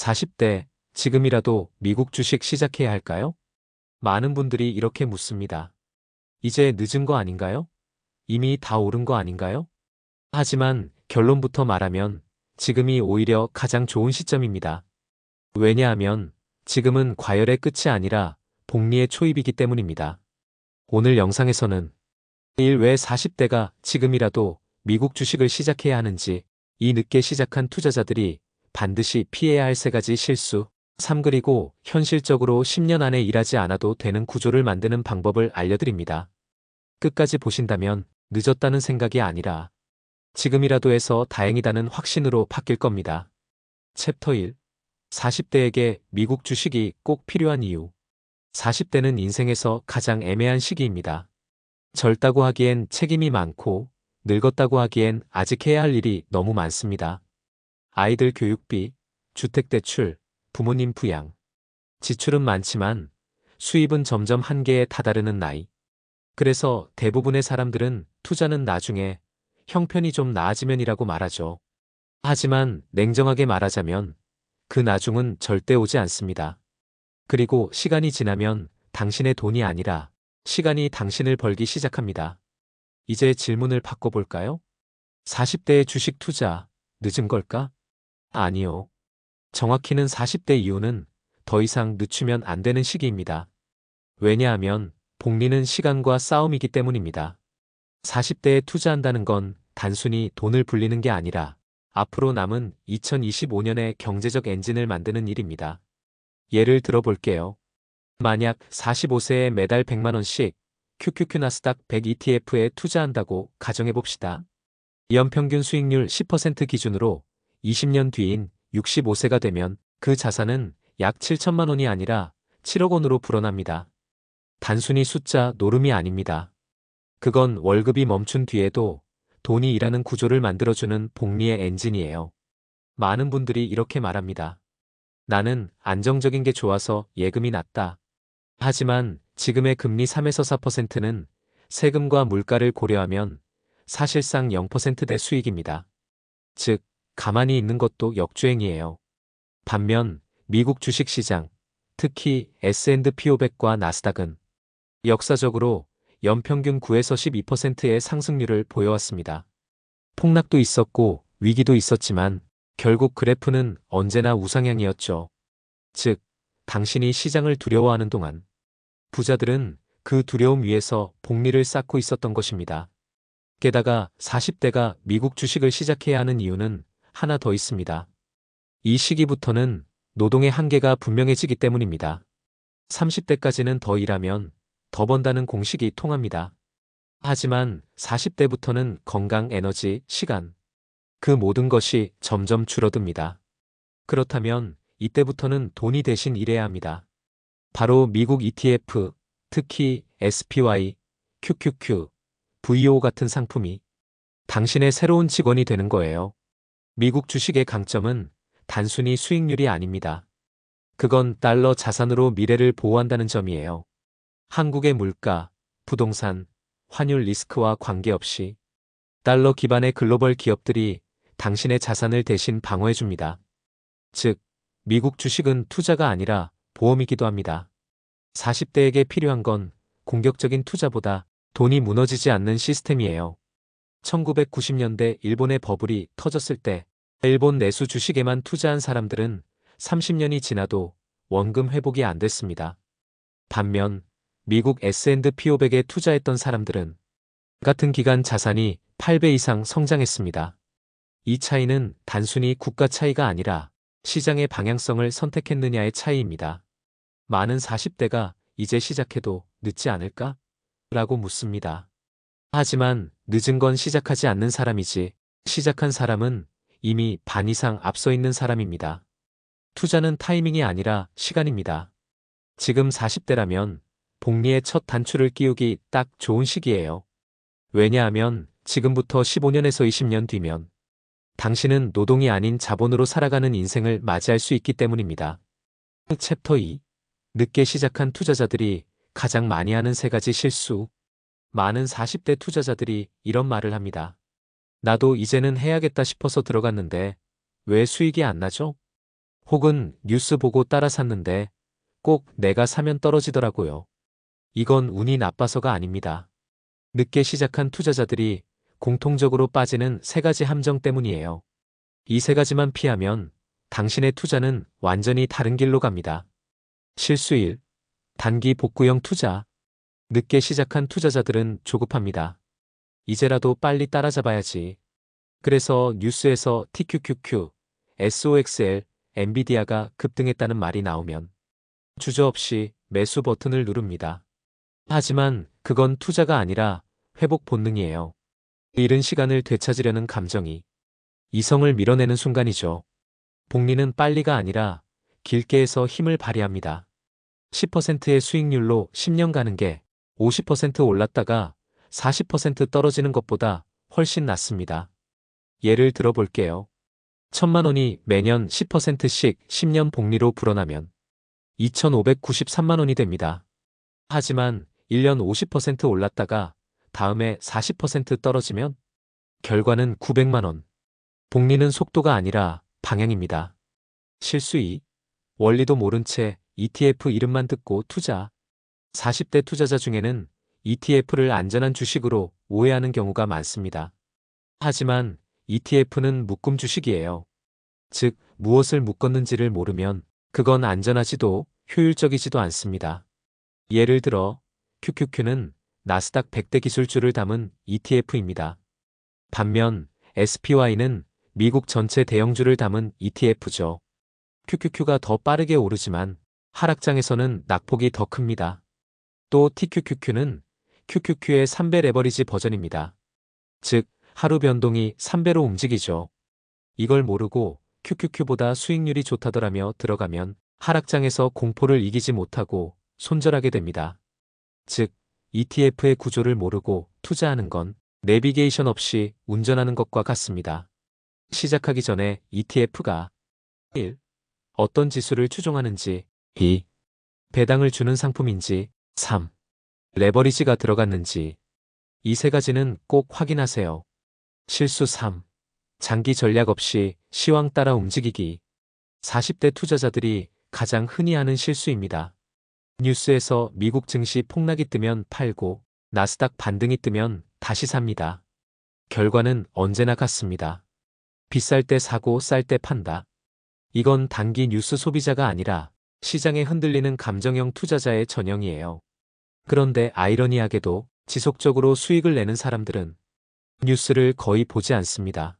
40대, 지금이라도 미국 주식 시작해야 할까요? 많은 분들이 이렇게 묻습니다. 이제 늦은 거 아닌가요? 이미 다 오른 거 아닌가요? 하지만 결론부터 말하면 지금이 오히려 가장 좋은 시점입니다. 왜냐하면 지금은 과열의 끝이 아니라 복리의 초입이기 때문입니다. 오늘 영상에서는 왜 40대가 지금이라도 미국 주식을 시작해야 하는지, 이 늦게 시작한 투자자들이 반드시 피해야 할 3가지 실수, 3그리고 현실적으로 10년 안에 일하지 않아도 되는 구조를 만드는 방법을 알려드립니다. 끝까지 보신다면 늦었다는 생각이 아니라 지금이라도 해서 다행이다는 확신으로 바뀔 겁니다. 챕터 1. 40대에게 미국 주식이 꼭 필요한 이유. 40대는 인생에서 가장 애매한 시기입니다. 젊다고 하기엔 책임이 많고 늙었다고 하기엔 아직 해야 할 일이 너무 많습니다. 아이들 교육비, 주택대출, 부모님 부양. 지출은 많지만 수입은 점점 한계에 다다르는 나이. 그래서 대부분의 사람들은 투자는 나중에 형편이 좀 나아지면이라고 말하죠. 하지만 냉정하게 말하자면 그 나중은 절대 오지 않습니다. 그리고 시간이 지나면 당신의 돈이 아니라 시간이 당신을 벌기 시작합니다. 이제 질문을 바꿔볼까요? 40대의 주식 투자, 늦은 걸까? 아니요. 정확히는 40대 이후는 더 이상 늦추면 안 되는 시기입니다. 왜냐하면 복리는 시간과 싸움이기 때문입니다. 40대에 투자한다는 건 단순히 돈을 불리는 게 아니라 앞으로 남은 2025년의 경제적 엔진을 만드는 일입니다. 예를 들어 볼게요. 만약 45세에 매달 100만 원씩 QQQ 나스닥 100 ETF에 투자한다고 가정해 봅시다. 연평균 수익률 10% 기준으로 20년 뒤인 65세가 되면 그 자산은 약 7천만 원이 아니라 7억 원으로 불어납니다. 단순히 숫자 노름이 아닙니다. 그건 월급이 멈춘 뒤에도 돈이 일하는 구조를 만들어주는 복리의 엔진이에요. 많은 분들이 이렇게 말합니다. 나는 안정적인 게 좋아서 예금이 낮다. 하지만 지금의 금리 3에서 4%는 세금과 물가를 고려하면 사실상 0%대 수익입니다. 즉, 가만히 있는 것도 역주행이에요. 반면 미국 주식시장, 특히 S&P 500과 나스닥은 역사적으로 연평균 9에서 12%의 상승률을 보여왔습니다. 폭락도 있었고 위기도 있었지만 결국 그래프는 언제나 우상향이었죠. 즉, 당신이 시장을 두려워하는 동안 부자들은 그 두려움 위에서 복리를 쌓고 있었던 것입니다. 게다가 40대가 미국 주식을 시작해야 하는 이유는 하나 더 있습니다. 이 시기부터는 노동의 한계가 분명해지기 때문입니다. 30대까지는 더 일하면 더 번다는 공식이 통합니다. 하지만 40대부터는 건강, 에너지, 시간, 그 모든 것이 점점 줄어듭니다. 그렇다면 이때부터는 돈이 대신 일해야 합니다. 바로 미국 ETF, 특히 SPY, QQQ, VO 같은 상품이 당신의 새로운 직원이 되는 거예요. 미국 주식의 강점은 단순히 수익률이 아닙니다. 그건 달러 자산으로 미래를 보호한다는 점이에요. 한국의 물가, 부동산, 환율 리스크와 관계없이 달러 기반의 글로벌 기업들이 당신의 자산을 대신 방어해줍니다. 즉, 미국 주식은 투자가 아니라 보험이기도 합니다. 40대에게 필요한 건 공격적인 투자보다 돈이 무너지지 않는 시스템이에요. 1990년대 일본의 버블이 터졌을 때 일본 내수 주식에만 투자한 사람들은 30년이 지나도 원금 회복이 안 됐습니다. 반면 미국 S&P 500에 투자했던 사람들은 같은 기간 자산이 8배 이상 성장했습니다. 이 차이는 단순히 국가 차이가 아니라 시장의 방향성을 선택했느냐의 차이입니다. 많은 40대가 이제 시작해도 늦지 않을까? 라고 묻습니다. 하지만 늦은 건 시작하지 않는 사람이지, 시작한 사람은 이미 반 이상 앞서 있는 사람입니다. 투자는 타이밍이 아니라 시간입니다. 지금 40대라면 복리의 첫 단추를 끼우기 딱 좋은 시기예요. 왜냐하면 지금부터 15년에서 20년 뒤면 당신은 노동이 아닌 자본으로 살아가는 인생을 맞이할 수 있기 때문입니다. 챕터 2. 늦게 시작한 투자자들이 가장 많이 하는 3가지 실수. 많은 40대 투자자들이 이런 말을 합니다. 나도 이제는 해야겠다 싶어서 들어갔는데 왜 수익이 안 나죠? 혹은 뉴스 보고 따라 샀는데 꼭 내가 사면 떨어지더라고요. 이건 운이 나빠서가 아닙니다. 늦게 시작한 투자자들이 공통적으로 빠지는 세 가지 함정 때문이에요. 이 세 가지만 피하면 당신의 투자는 완전히 다른 길로 갑니다. 실수 1. 단기 복구형 투자. 늦게 시작한 투자자들은 조급합니다. 이제라도 빨리 따라잡아야지. 그래서 뉴스에서 TQQQ, SOXL, 엔비디아가 급등했다는 말이 나오면 주저없이 매수 버튼을 누릅니다. 하지만 그건 투자가 아니라 회복 본능이에요. 잃은 시간을 되찾으려는 감정이 이성을 밀어내는 순간이죠. 복리는 빨리가 아니라 길게 해서 힘을 발휘합니다. 10%의 수익률로 10년 가는 게 50% 올랐다가 40% 떨어지는 것보다 훨씬 낫습니다. 예를 들어 볼게요. 1,000만 원이 매년 10%씩 10년 복리로 불어나면 2,593만 원이 됩니다. 하지만 1년 50% 올랐다가 다음에 40% 떨어지면 결과는 900만 원. 복리는 속도가 아니라 방향입니다. 실수 2. 원리도 모른 채 ETF 이름만 듣고 투자. 40대 투자자 중에는 ETF를 안전한 주식으로 오해하는 경우가 많습니다. 하지만 ETF는 묶음 주식이에요. 즉, 무엇을 묶었는지를 모르면 그건 안전하지도 효율적이지도 않습니다. 예를 들어 QQQ는 나스닥 100대 기술주를 담은 ETF입니다. 반면 SPY는 미국 전체 대형주를 담은 ETF죠. QQQ가 더 빠르게 오르지만 하락장에서는 낙폭이 더 큽니다. 또 TQQQ는 QQQ의 3배 레버리지 버전입니다. 즉, 하루 변동이 3배로 움직이죠. 이걸 모르고 QQQ보다 수익률이 좋다더라며 들어가면 하락장에서 공포를 이기지 못하고 손절하게 됩니다. 즉, ETF의 구조를 모르고 투자하는 건 내비게이션 없이 운전하는 것과 같습니다. 시작하기 전에 ETF가 1. 어떤 지수를 추종하는지 2. 배당을 주는 상품인지 3. 레버리지가 들어갔는지 이 세 가지는 꼭 확인하세요. 실수 3. 장기 전략 없이 시황 따라 움직이기. 40대 투자자들이 가장 흔히 하는 실수입니다. 뉴스에서 미국 증시 폭락이 뜨면 팔고 나스닥 반등이 뜨면 다시 삽니다. 결과는 언제나 같습니다. 비쌀 때 사고 쌀 때 판다. 이건 단기 뉴스 소비자가 아니라 시장에 흔들리는 감정형 투자자의 전형이에요. 그런데 아이러니하게도 지속적으로 수익을 내는 사람들은 뉴스를 거의 보지 않습니다.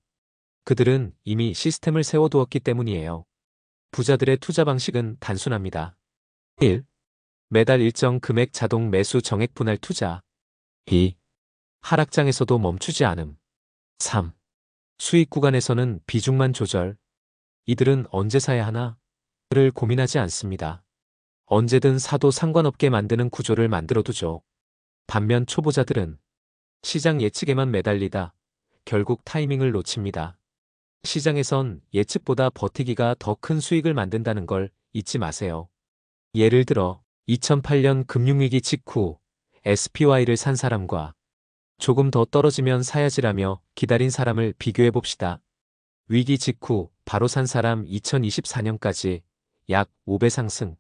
그들은 이미 시스템을 세워두었기 때문이에요. 부자들의 투자 방식은 단순합니다. 1. 매달 일정 금액 자동 매수 정액 분할 투자. 2. 하락장에서도 멈추지 않음. 3. 수익 구간에서는 비중만 조절. 이들은 언제 사야 하나?를 고민하지 않습니다. 언제든 사도 상관없게 만드는 구조를 만들어두죠. 반면 초보자들은 시장 예측에만 매달리다 결국 타이밍을 놓칩니다. 시장에선 예측보다 버티기가 더 큰 수익을 만든다는 걸 잊지 마세요. 예를 들어 2008년 금융위기 직후 SPY를 산 사람과 조금 더 떨어지면 사야지라며 기다린 사람을 비교해 봅시다. 위기 직후 바로 산 사람 2024년까지 약 5배 상승.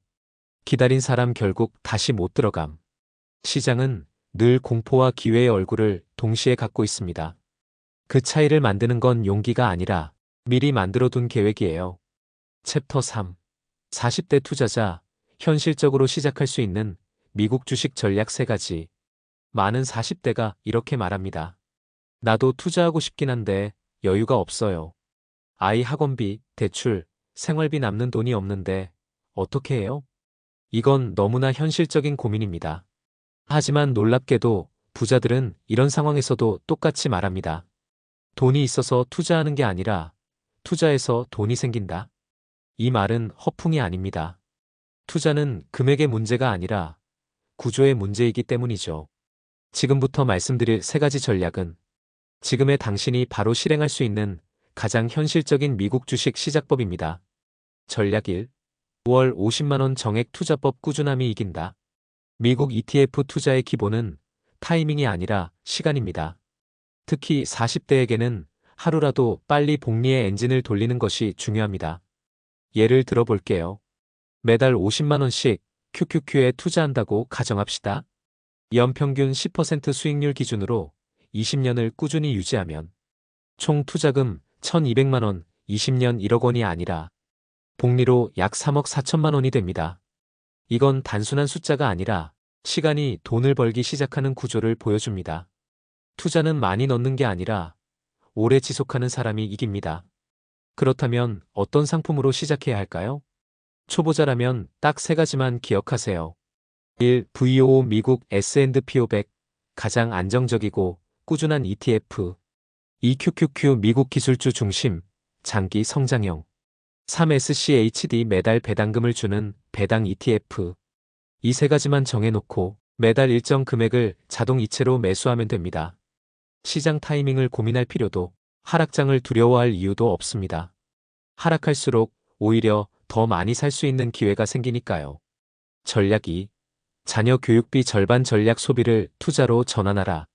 기다린 사람 결국 다시 못 들어감. 시장은 늘 공포와 기회의 얼굴을 동시에 갖고 있습니다. 그 차이를 만드는 건 용기가 아니라 미리 만들어둔 계획이에요. 챕터 3. 40대 투자자, 현실적으로 시작할 수 있는 미국 주식 전략 3가지. 많은 40대가 이렇게 말합니다. 나도 투자하고 싶긴 한데 여유가 없어요. 아이 학원비, 대출, 생활비 남는 돈이 없는데 어떻게 해요? 이건 너무나 현실적인 고민입니다. 하지만 놀랍게도 부자들은 이런 상황에서도 똑같이 말합니다. 돈이 있어서 투자하는 게 아니라 투자해서 돈이 생긴다. 이 말은 허풍이 아닙니다. 투자는 금액의 문제가 아니라 구조의 문제이기 때문이죠. 지금부터 말씀드릴 3가지 전략은 지금의 당신이 바로 실행할 수 있는 가장 현실적인 미국 주식 시작법입니다. 전략 1. 9월 50만 원 정액 투자법. 꾸준함이 이긴다. 미국 ETF 투자의 기본은 타이밍이 아니라 시간입니다. 특히 40대에게는 하루라도 빨리 복리의 엔진을 돌리는 것이 중요합니다. 예를 들어 볼게요. 매달 50만 원씩 QQQ에 투자한다고 가정합시다. 연평균 10% 수익률 기준으로 20년을 꾸준히 유지하면 총 투자금 1,200만 원, 20년 1억 원이 아니라 복리로 약 3억 4천만 원이 됩니다. 이건 단순한 숫자가 아니라 시간이 돈을 벌기 시작하는 구조를 보여줍니다. 투자는 많이 넣는 게 아니라 오래 지속하는 사람이 이깁니다. 그렇다면 어떤 상품으로 시작해야 할까요? 초보자라면 딱 세 가지만 기억하세요. 1. VOO 미국 S&P 500 가장 안정적이고 꾸준한 ETF. 2. QQQ 미국 기술주 중심 장기 성장형. 3. SCHD 매달 배당금을 주는 배당 ETF. 이 세 가지만 정해놓고 매달 일정 금액을 자동 이체로 매수하면 됩니다. 시장 타이밍을 고민할 필요도, 하락장을 두려워할 이유도 없습니다. 하락할수록 오히려 더 많이 살 수 있는 기회가 생기니까요. 전략 2. 자녀 교육비 절반 전략 소비를 투자로 전환하라.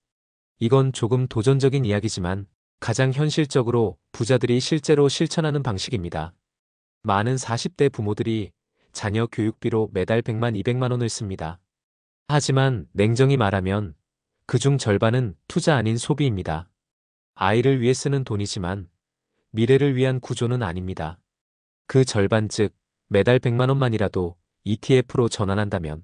이건 조금 도전적인 이야기지만 가장 현실적으로 부자들이 실제로 실천하는 방식입니다. 많은 40대 부모들이 자녀 교육비로 매달 100만 200만 원을 씁니다. 하지만 냉정히 말하면 그중 절반은 투자 아닌 소비입니다. 아이를 위해 쓰는 돈이지만 미래를 위한 구조는 아닙니다. 그 절반 즉 매달 100만 원만이라도 ETF로 전환한다면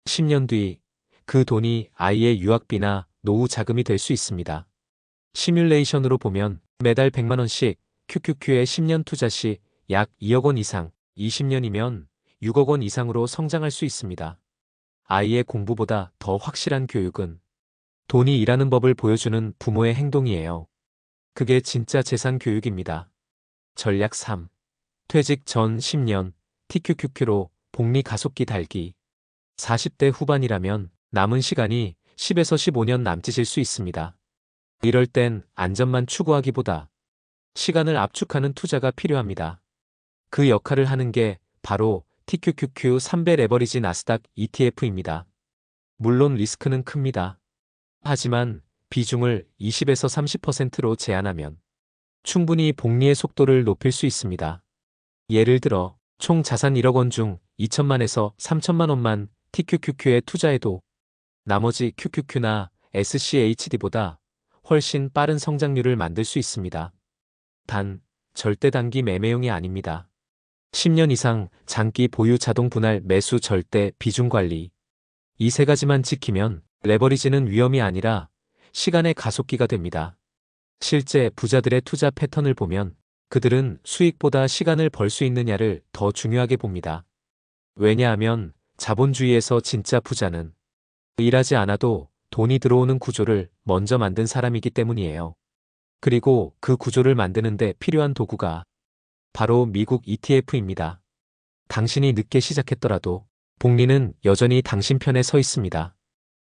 10년 뒤 그 돈이 아이의 유학비나 노후 자금이 될 수 있습니다. 시뮬레이션으로 보면 매달 100만 원씩 QQQ에 10년 투자 시 약 2억 원 이상, 20년이면 6억 원 이상으로 성장할 수 있습니다. 아이의 공부보다 더 확실한 교육은 돈이 일하는 법을 보여주는 부모의 행동이에요. 그게 진짜 재산 교육입니다. 전략 3. 퇴직 전 10년 TQQQ로 복리 가속기 달기. 40대 후반이라면 남은 시간이 10에서 15년 남짓일 수 있습니다. 이럴 땐 안전만 추구하기보다 시간을 압축하는 투자가 필요합니다. 그 역할을 하는 게 바로 TQQQ 3배 레버리지 나스닥 ETF입니다. 물론 리스크는 큽니다. 하지만 비중을 20에서 30%로 제한하면 충분히 복리의 속도를 높일 수 있습니다. 예를 들어 총 자산 1억 원 중 2천만에서 3천만 원만 TQQQ에 투자해도 나머지 QQQ나 SCHD보다 훨씬 빠른 성장률을 만들 수 있습니다. 단, 절대 단기 매매용이 아닙니다. 10년 이상 장기 보유 자동 분할 매수 절대 비중 관리. 이 세 가지만 지키면 레버리지는 위험이 아니라 시간의 가속기가 됩니다. 실제 부자들의 투자 패턴을 보면 그들은 수익보다 시간을 벌 수 있느냐를 더 중요하게 봅니다. 왜냐하면 자본주의에서 진짜 부자는 일하지 않아도 돈이 들어오는 구조를 먼저 만든 사람이기 때문이에요. 그리고 그 구조를 만드는데 필요한 도구가 바로 미국 ETF입니다. 당신이 늦게 시작했더라도 복리는 여전히 당신 편에 서 있습니다.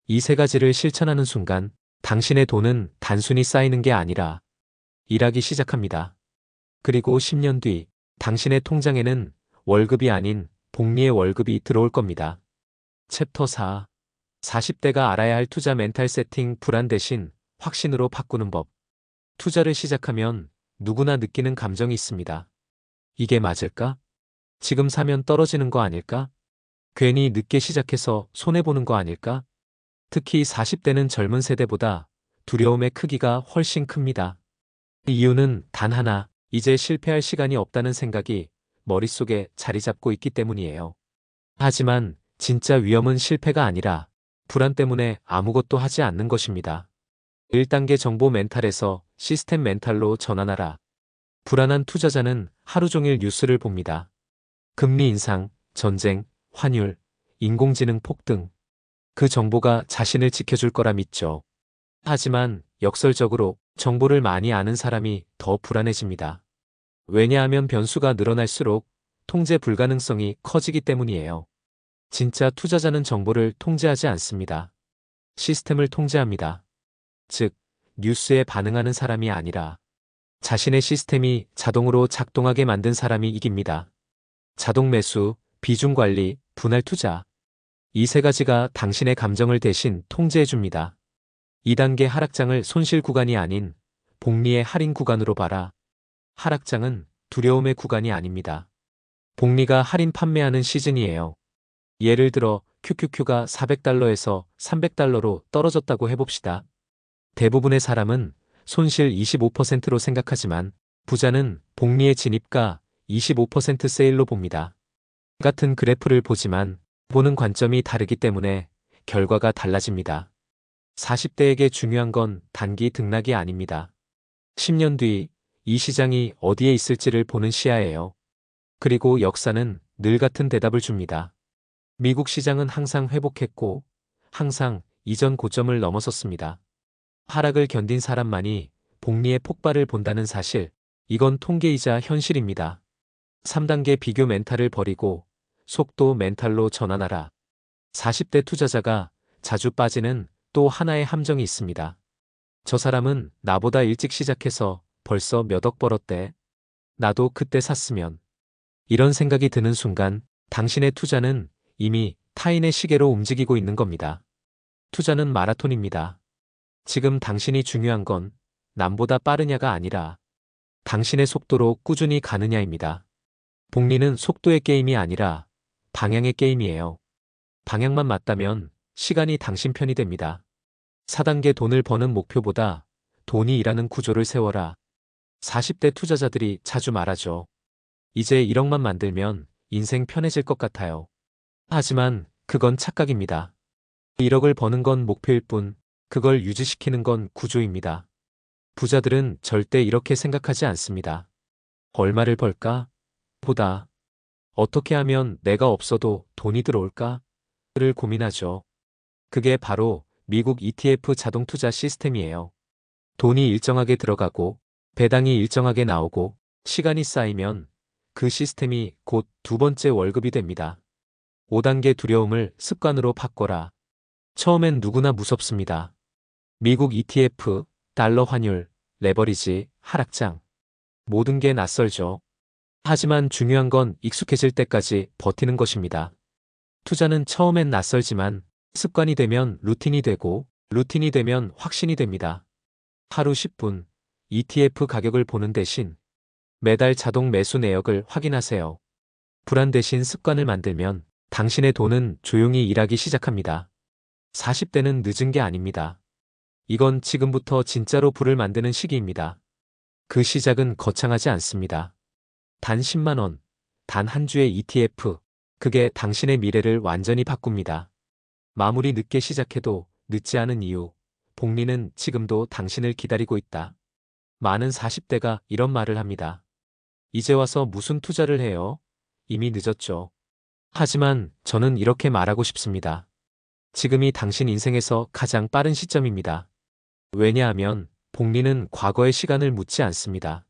이 세 가지를 실천하는 순간 당신의 돈은 단순히 쌓이는 게 아니라 일하기 시작합니다. 그리고 10년 뒤 당신의 통장에는 월급이 아닌 복리의 월급이 들어올 겁니다. 챕터 4. 40대가 알아야 할 투자 멘탈 세팅 불안 대신 확신으로 바꾸는 법. 투자를 시작하면 누구나 느끼는 감정이 있습니다. 이게 맞을까? 지금 사면 떨어지는 거 아닐까? 괜히 늦게 시작해서 손해보는 거 아닐까? 특히 40대는 젊은 세대보다 두려움의 크기가 훨씬 큽니다. 이유는 단 하나, 이제 실패할 시간이 없다는 생각이 머릿속에 자리 잡고 있기 때문이에요. 하지만 진짜 위험은 실패가 아니라 불안 때문에 아무것도 하지 않는 것입니다. 1단계 정보 멘탈에서 시스템 멘탈로 전환하라. 불안한 투자자는 하루 종일 뉴스를 봅니다. 금리 인상, 전쟁, 환율, 인공지능 폭등. 그 정보가 자신을 지켜줄 거라 믿죠. 하지만 역설적으로 정보를 많이 아는 사람이 더 불안해집니다. 왜냐하면 변수가 늘어날수록 통제 불가능성이 커지기 때문이에요. 진짜 투자자는 정보를 통제하지 않습니다. 시스템을 통제합니다. 즉, 뉴스에 반응하는 사람이 아니라 자신의 시스템이 자동으로 작동하게 만든 사람이 이깁니다. 자동 매수, 비중 관리, 분할 투자. 이 세 가지가 당신의 감정을 대신 통제해줍니다. 2단계 하락장을 손실 구간이 아닌 복리의 할인 구간으로 봐라. 하락장은 두려움의 구간이 아닙니다. 복리가 할인 판매하는 시즌이에요. 예를 들어 QQQ가 400달러에서 300달러로 떨어졌다고 해봅시다. 대부분의 사람은 손실 25%로 생각하지만 부자는 복리의 진입가 25% 세일로 봅니다. 같은 그래프를 보지만 보는 관점이 다르기 때문에 결과가 달라집니다. 40대에게 중요한 건 단기 등락이 아닙니다. 10년 뒤 이 시장이 어디에 있을지를 보는 시야예요. 그리고 역사는 늘 같은 대답을 줍니다. 미국 시장은 항상 회복했고 항상 이전 고점을 넘어섰습니다. 하락을 견딘 사람만이 복리의 폭발을 본다는 사실, 이건 통계이자 현실입니다. 3단계 비교 멘탈을 버리고 속도 멘탈로 전환하라. 40대 투자자가 자주 빠지는 또 하나의 함정이 있습니다. 저 사람은 나보다 일찍 시작해서 벌써 몇 억 벌었대. 나도 그때 샀으면. 이런 생각이 드는 순간 당신의 투자는 이미 타인의 시계로 움직이고 있는 겁니다. 투자는 마라톤입니다. 지금 당신이 중요한 건 남보다 빠르냐가 아니라 당신의 속도로 꾸준히 가느냐입니다. 복리는 속도의 게임이 아니라 방향의 게임이에요. 방향만 맞다면 시간이 당신 편이 됩니다. 4단계 돈을 버는 목표보다 돈이 일하는 구조를 세워라. 40대 투자자들이 자주 말하죠. 이제 1억만 만들면 인생 편해질 것 같아요. 하지만 그건 착각입니다. 1억을 버는 건 목표일 뿐 그걸 유지시키는 건 구조입니다. 부자들은 절대 이렇게 생각하지 않습니다. 얼마를 벌까? 보다. 어떻게 하면 내가 없어도 돈이 들어올까? 를 고민하죠. 그게 바로 미국 ETF 자동 투자 시스템이에요. 돈이 일정하게 들어가고 배당이 일정하게 나오고 시간이 쌓이면 그 시스템이 곧 두 번째 월급이 됩니다. 5단계 두려움을 습관으로 바꿔라. 처음엔 누구나 무섭습니다. 미국 ETF, 달러 환율, 레버리지, 하락장. 모든 게 낯설죠. 하지만 중요한 건 익숙해질 때까지 버티는 것입니다. 투자는 처음엔 낯설지만 습관이 되면 루틴이 되고 루틴이 되면 확신이 됩니다. 하루 10분 ETF 가격을 보는 대신 매달 자동 매수 내역을 확인하세요. 불안 대신 습관을 만들면 당신의 돈은 조용히 일하기 시작합니다. 40대는 늦은 게 아닙니다. 이건 지금부터 진짜로 부를 만드는 시기입니다. 그 시작은 거창하지 않습니다. 단 10만 원, 단 한 주의 ETF, 그게 당신의 미래를 완전히 바꿉니다. 마무리 늦게 시작해도 늦지 않은 이유, 복리는 지금도 당신을 기다리고 있다. 많은 40대가 이런 말을 합니다. 이제 와서 무슨 투자를 해요? 이미 늦었죠. 하지만 저는 이렇게 말하고 싶습니다. 지금이 당신 인생에서 가장 빠른 시점입니다. 왜냐하면 복리는 과거의 시간을 묻지 않습니다.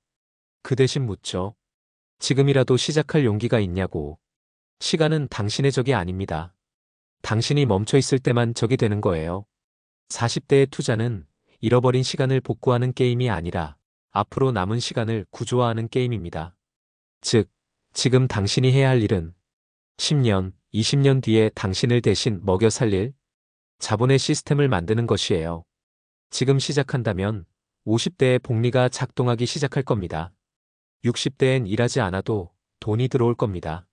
그 대신 묻죠. 지금이라도 시작할 용기가 있냐고. 시간은 당신의 적이 아닙니다. 당신이 멈춰 있을 때만 적이 되는 거예요. 40대의 투자는 잃어버린 시간을 복구하는 게임이 아니라 앞으로 남은 시간을 구조화하는 게임입니다. 즉, 지금 당신이 해야 할 일은 10년, 20년 뒤에 당신을 대신 먹여 살릴 자본의 시스템을 만드는 것이에요. 지금 시작한다면 50대의 복리가 작동하기 시작할 겁니다. 60대엔 일하지 않아도 돈이 들어올 겁니다.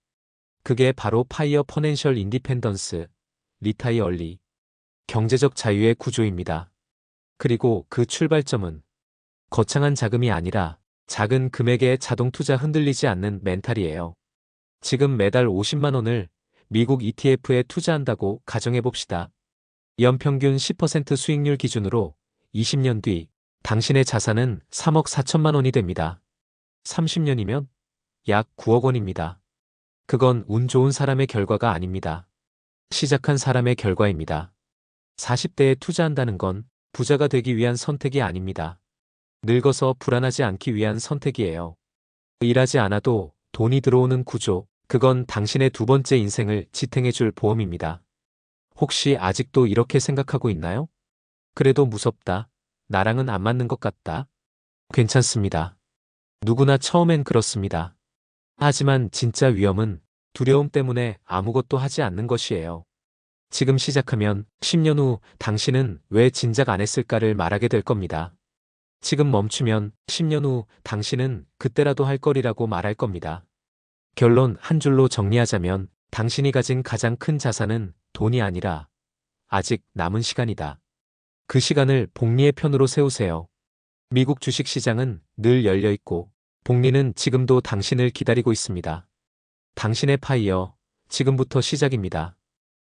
그게 바로 파이어 퍼넨셜 인디펜던스, 리타이어 얼리, 경제적 자유의 구조입니다. 그리고 그 출발점은 거창한 자금이 아니라 작은 금액의 자동 투자 흔들리지 않는 멘탈이에요. 지금 매달 50만 원을 미국 ETF에 투자한다고 가정해봅시다. 연평균 10% 수익률 기준으로 20년 뒤 당신의 자산은 3억 4천만 원이 됩니다. 30년이면 약 9억 원입니다. 그건 운 좋은 사람의 결과가 아닙니다. 시작한 사람의 결과입니다. 40대에 투자한다는 건 부자가 되기 위한 선택이 아닙니다. 늙어서 불안하지 않기 위한 선택이에요. 일하지 않아도 돈이 들어오는 구조, 그건 당신의 두 번째 인생을 지탱해줄 보험입니다. 혹시 아직도 이렇게 생각하고 있나요? 그래도 무섭다. 나랑은 안 맞는 것 같다. 괜찮습니다. 누구나 처음엔 그렇습니다. 하지만 진짜 위험은 두려움 때문에 아무것도 하지 않는 것이에요. 지금 시작하면 10년 후 당신은 왜 진작 안 했을까를 말하게 될 겁니다. 지금 멈추면 10년 후 당신은 그때라도 할 거리라고 말할 겁니다. 결론 한 줄로 정리하자면 당신이 가진 가장 큰 자산은 돈이 아니라 아직 남은 시간이다. 그 시간을 복리의 편으로 세우세요. 미국 주식 시장은 늘 열려 있고 복리는 지금도 당신을 기다리고 있습니다. 당신의 파이어, 지금부터 시작입니다.